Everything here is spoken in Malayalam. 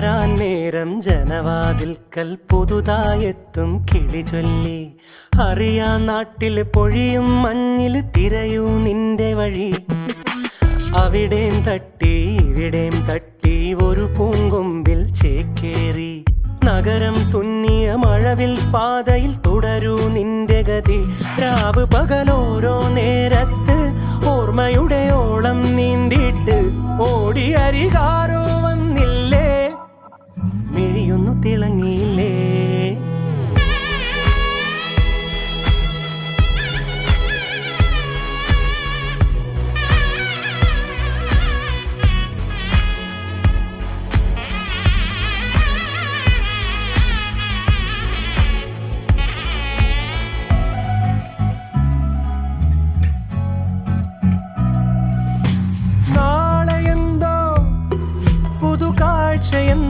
നേരം ജനവാതിൽക്കൽ പുതുതായെത്തും കിളി ചൊല്ലി അറിയാ നാട്ടിൽ പൊഴിയും മഞ്ഞിൽ തിരയൂ നിന്റെ വഴി. അവിടേം തട്ടി ഇവിടേം തട്ടി ഒരു പൂങ്കൊമ്പിൽ ചേക്കേറി നഗരം തുന്നിയ മഴവിൽ പാതയിൽ തുടരൂ നിന്റെ ഗതി. രാവ് പകലോരോ നേരത്ത് ഓർമ്മയുടെ ഓളം നീന്തിയിട്ട് ഓടി അരികാരോ വന്നില്ലേ, മിഴിയൊന്നു തിളങ്ങി